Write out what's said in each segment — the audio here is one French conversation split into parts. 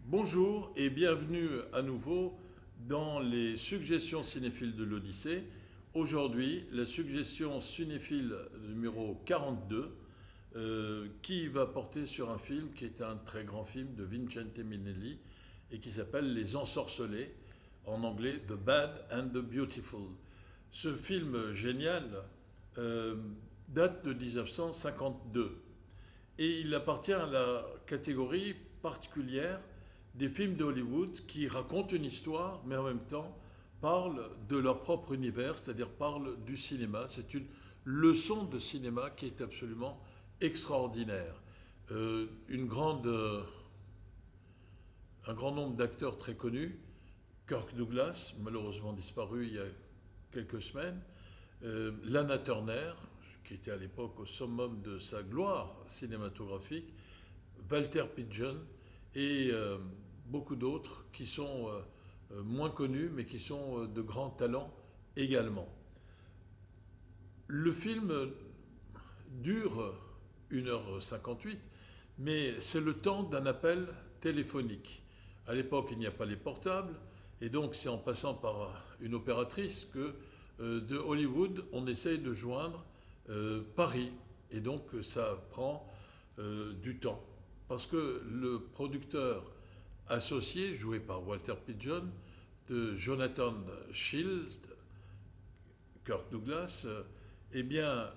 Bonjour et bienvenue à nouveau dans les suggestions cinéphiles de l'Odyssée. Aujourd'hui, la suggestion cinéphile numéro 42 qui va porter sur un film qui est un très grand film de Vincente Minnelli et qui s'appelle Les Ensorcelés, en anglais The Bad and the Beautiful. Ce film génial euh, date de 1952 et il appartient à la catégorie particulière des films de Hollywood qui racontent une histoire, mais en même temps parlent de leur propre univers, c'est-à-dire parlent du cinéma. C'est une leçon de cinéma qui est absolument extraordinaire. Une grande, un grand nombre d'acteurs très connus, Kirk Douglas, malheureusement disparu il y a quelques semaines, Lana Turner, qui était à l'époque au summum de sa gloire cinématographique, Walter Pidgeon et beaucoup d'autres qui sont moins connus mais qui sont de grands talents également. Le film dure 1h58, mais c'est le temps d'un appel téléphonique. À l'époque, il n'y a pas les portables, et donc c'est en passant par une opératrice que de Hollywood, on essaye de joindre Paris. Et donc ça prend du temps. Parce que le producteur associé, joué par Walter Pidgeon, de Jonathan Shield, Kirk Douglas, eh bien,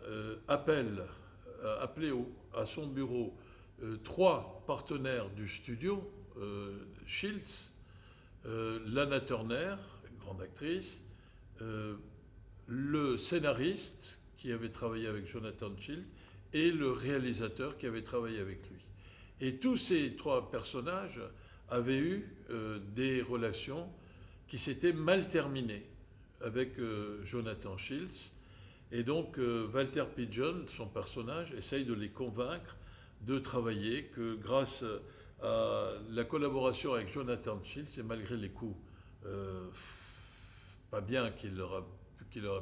appelé à son bureau trois partenaires du studio, Shields, Lana Turner, grande actrice, le scénariste qui avait travaillé avec Jonathan Shields et le réalisateur qui avait travaillé avec lui. Et tous ces trois personnages avaient eu des relations qui s'étaient mal terminées avec Jonathan Shields. Et donc Walter Pidgeon, son personnage, essaye de les convaincre de travailler, que grâce à la collaboration avec Jonathan Shields, et malgré les coups pas bien qu'il aura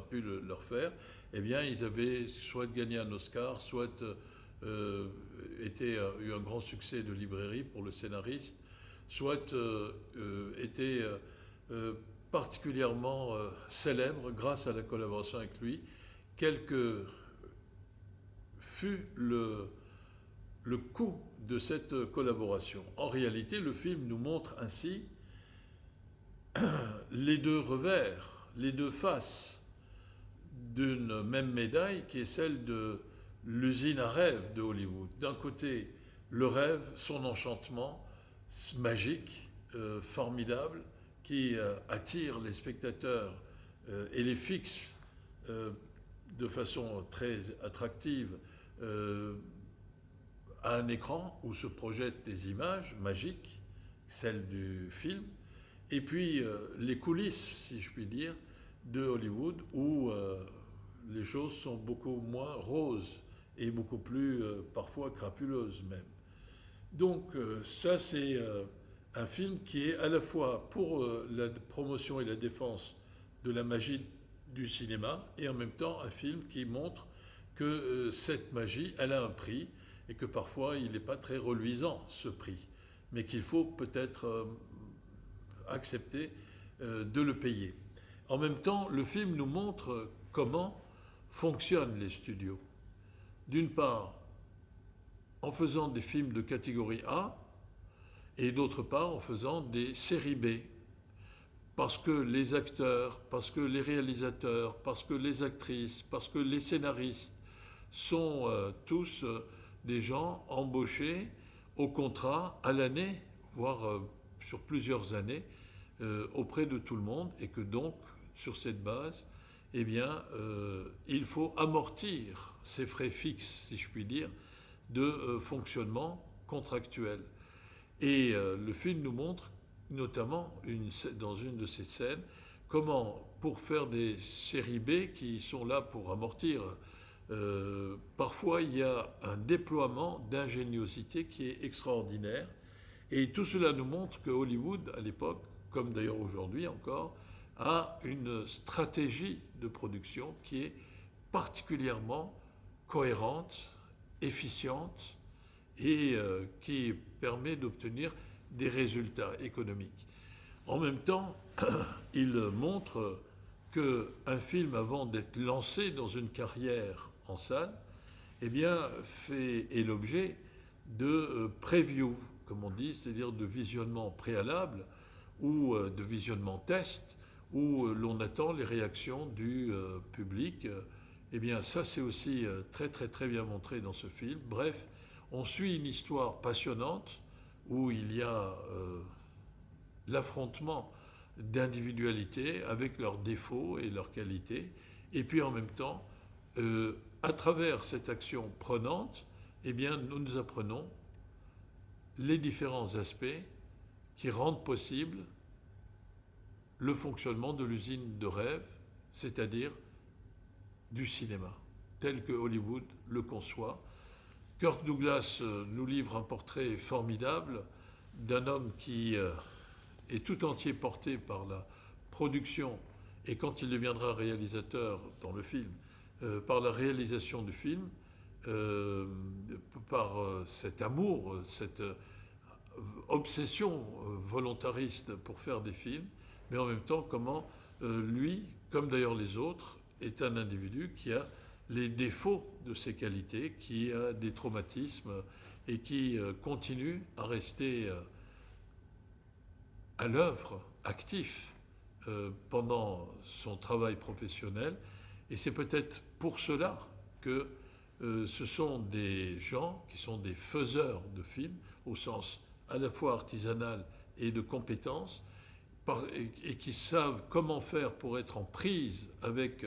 pu leur faire, eh bien ils avaient soit gagné un Oscar, soit eu un grand succès de librairie pour le scénariste, soit été particulièrement célèbre grâce à la collaboration avec lui, quel que fut le coût de cette collaboration. En réalité, le film nous montre ainsi les deux revers, les deux faces d'une même médaille qui est celle de l'usine à rêve de Hollywood. D'un côté, le rêve, son enchantement magique, formidable, qui attire les spectateurs et les fixe de façon très attractive à un écran où se projettent des images magiques, celles du film, et puis les coulisses, si je puis dire, de Hollywood, où les choses sont beaucoup moins roses et beaucoup plus parfois crapuleuses même. Donc ça c'est un film qui est à la fois pour la promotion et la défense de la magie du cinéma et en même temps un film qui montre que cette magie, elle a un prix et que parfois il n'est pas très reluisant ce prix, mais qu'il faut peut-être accepter de le payer. En même temps, le film nous montre comment fonctionnent les studios. D'une part, en faisant des films de catégorie A, et d'autre part en faisant des séries B. Parce que les acteurs, parce que les réalisateurs, parce que les actrices, parce que les scénaristes sont tous des gens embauchés au contrat à l'année, voire sur plusieurs années, auprès de tout le monde, et que donc, sur cette base, eh bien, il faut amortir ces frais fixes, si je puis dire, de fonctionnement contractuel. Et le film nous montre, notamment dans une de ces scènes, comment, pour faire des séries B qui sont là pour amortir, parfois il y a un déploiement d'ingéniosité qui est extraordinaire. Et tout cela nous montre que Hollywood, à l'époque, comme d'ailleurs aujourd'hui encore, a une stratégie de production qui est particulièrement cohérente, efficiente et qui permet d'obtenir des résultats économiques. En même temps, il montre qu'un film, avant d'être lancé dans une carrière en salle, eh bien, est l'objet de preview, comme on dit, c'est-à-dire de visionnement préalable ou de visionnement test, où l'on attend les réactions du public. Eh bien, ça, c'est aussi très, très, très bien montré dans ce film. Bref, on suit une histoire passionnante où il y a l'affrontement d'individualités avec leurs défauts et leurs qualités. Et puis en même temps, à travers cette action prenante, eh bien, nous apprenons les différents aspects qui rendent possible le fonctionnement de l'usine de rêve, c'est-à-dire du cinéma, tel que Hollywood le conçoit. Kirk Douglas nous livre un portrait formidable d'un homme qui est tout entier porté par la production, et quand il deviendra réalisateur dans le film, par la réalisation du film, par cet amour, cette obsession volontariste pour faire des films, mais en même temps comment lui, comme d'ailleurs les autres, est un individu qui a les défauts de ses qualités, qui a des traumatismes et qui continue à rester à l'œuvre, actif pendant son travail professionnel. Et c'est peut-être pour cela que ce sont des gens qui sont des faiseurs de films, au sens à la fois artisanal et de compétences, et qui savent comment faire pour être en prise avec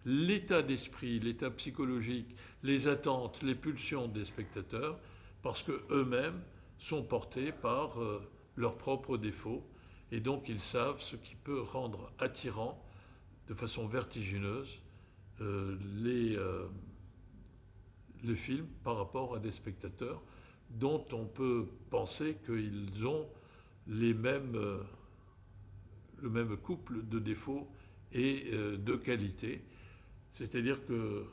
l'état d'esprit, l'état psychologique, les attentes, les pulsions des spectateurs, parce qu'eux-mêmes sont portés par leurs propres défauts, et donc ils savent ce qui peut rendre attirant de façon vertigineuse le film par rapport à des spectateurs dont on peut penser qu'ils ont le même couple de défauts et de qualités. C'est-à-dire que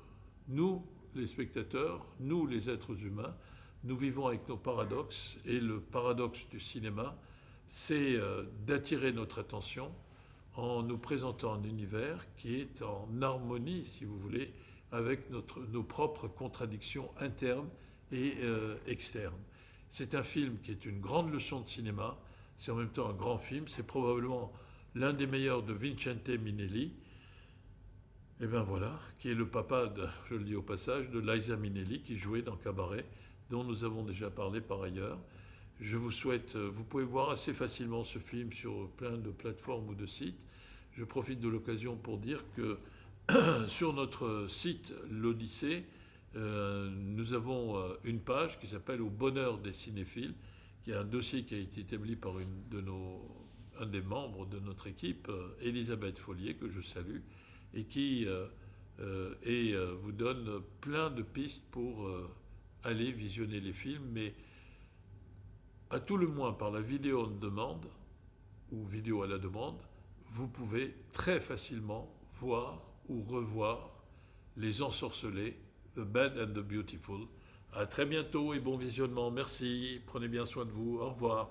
nous, les spectateurs, nous, les êtres humains, nous vivons avec nos paradoxes, et le paradoxe du cinéma, c'est d'attirer notre attention en nous présentant un univers qui est en harmonie, si vous voulez, avec nos propres contradictions internes et externes. C'est un film qui est une grande leçon de cinéma, c'est en même temps un grand film, c'est probablement l'un des meilleurs de Vincente Minnelli, et bien voilà, qui est le papa, je le dis au passage, de Liza Minnelli, qui jouait dans Cabaret, dont nous avons déjà parlé par ailleurs. Je vous souhaite, vous pouvez voir assez facilement ce film sur plein de plateformes ou de sites. Je profite de l'occasion pour dire que sur notre site, l'Odyssée, nous avons une page qui s'appelle Au bonheur des cinéphiles, qui est un dossier qui a été établi par un des membres de notre équipe, Elisabeth Follier, que je salue, et qui vous donne plein de pistes pour aller visionner les films, mais à tout le moins par la vidéo on demande, ou vidéo à la demande, vous pouvez très facilement voir ou revoir Les Ensorcelés, The Bad and the Beautiful. À très bientôt et bon visionnement. Merci, prenez bien soin de vous. Au revoir.